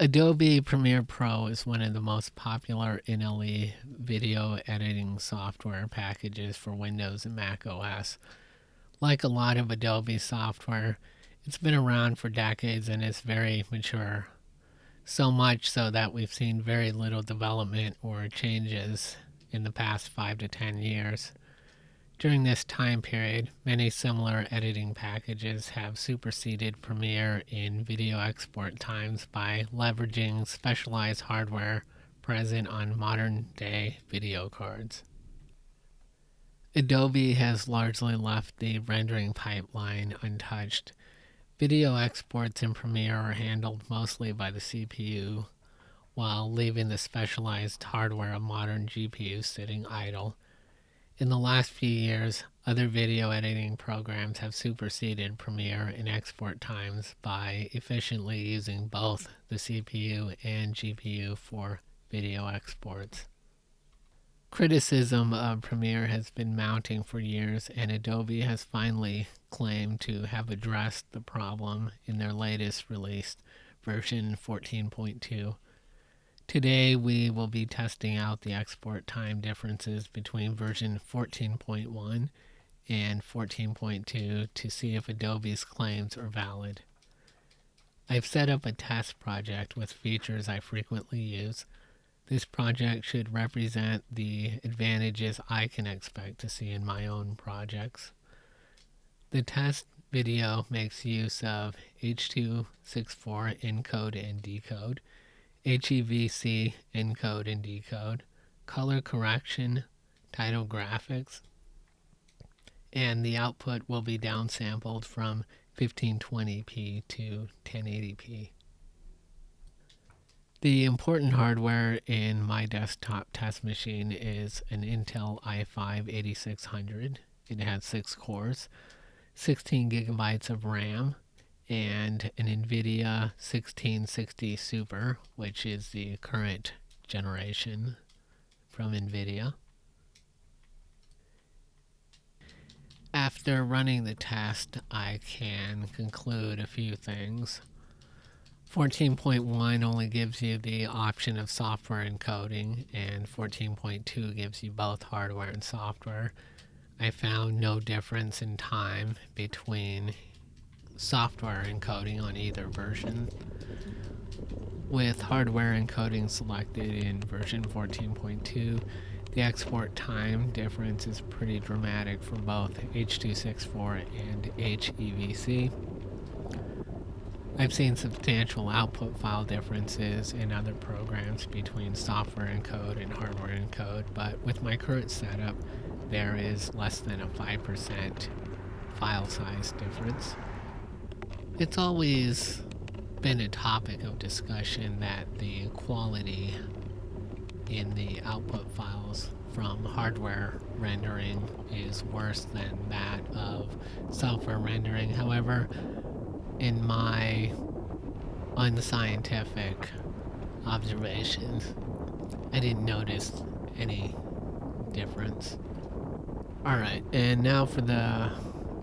Adobe Premiere Pro is one of the most popular NLE video editing software packages for Windows and Mac OS. Like a lot of Adobe software, it's been around for decades and is very mature. So much so that we've seen very little development or changes in the past 5 to 10 years. During this time period, many similar editing packages have superseded Premiere in video export times by leveraging specialized hardware present on modern-day video cards. Adobe has largely left the rendering pipeline untouched. Video exports in Premiere are handled mostly by the CPU, while leaving the specialized hardware of modern GPUs sitting idle. In the last few years, other video editing programs have superseded Premiere in export times by efficiently using both the CPU and GPU for video exports. Criticism of Premiere has been mounting for years, and Adobe has finally claimed to have addressed the problem in their latest release, version 14.2. Today we will be testing out the export time differences between version 14.1 and 14.2 to see if Adobe's claims are valid. I've set up a test project with features I frequently use. This project should represent the advantages I can expect to see in my own projects. The test video makes use of H.264 encode and decode, HEVC encode and decode, color correction, title graphics, and the output will be downsampled from 1520p to 1080p. The important hardware in my desktop test machine is an Intel i5-8600. It has 6 cores, 16 gigabytes of RAM, and an NVIDIA 1660 Super, which is the current generation from NVIDIA. After running the test, I can conclude a few things. 14.1 only gives you the option of software encoding, and 14.2 gives you both hardware and software. I found no difference in time between software encoding on either version. With hardware encoding selected in version 14.2, the export time difference is pretty dramatic for both H.264 and HEVC. I've seen substantial output file differences in other programs between software encode and hardware encode, but with my current setup, there is less than a 5% file size difference. It's always been a topic of discussion that the quality in the output files from hardware rendering is worse than that of software rendering. However, in my unscientific observations, I didn't notice any difference. Alright, and now for the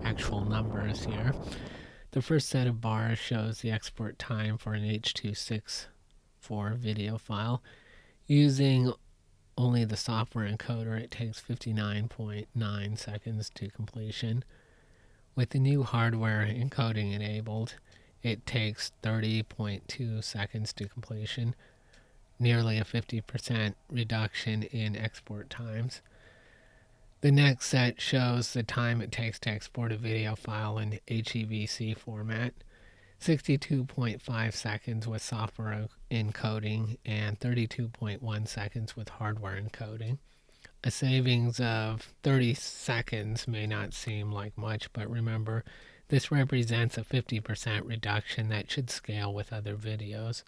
actual numbers here. The first set of bars shows the export time for an H.264 video file. Using only the software encoder, it takes 59.9 seconds to completion. With the new hardware encoding enabled, it takes 30.2 seconds to completion, nearly a 50% reduction in export times. The next set shows the time it takes to export a video file in HEVC format, 62.5 seconds with software encoding and 32.1 seconds with hardware encoding. A savings of 30 seconds may not seem like much, but remember, this represents a 50% reduction that should scale with other videos.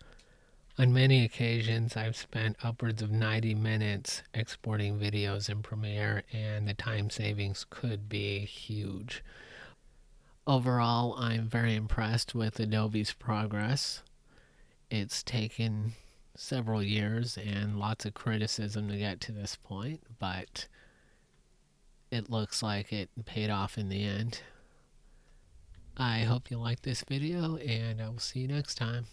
On many occasions, I've spent upwards of 90 minutes exporting videos in Premiere, and the time savings could be huge. Overall, I'm very impressed with Adobe's progress. It's taken several years and lots of criticism to get to this point, but it looks like it paid off in the end. I hope you like this video, and I will see you next time.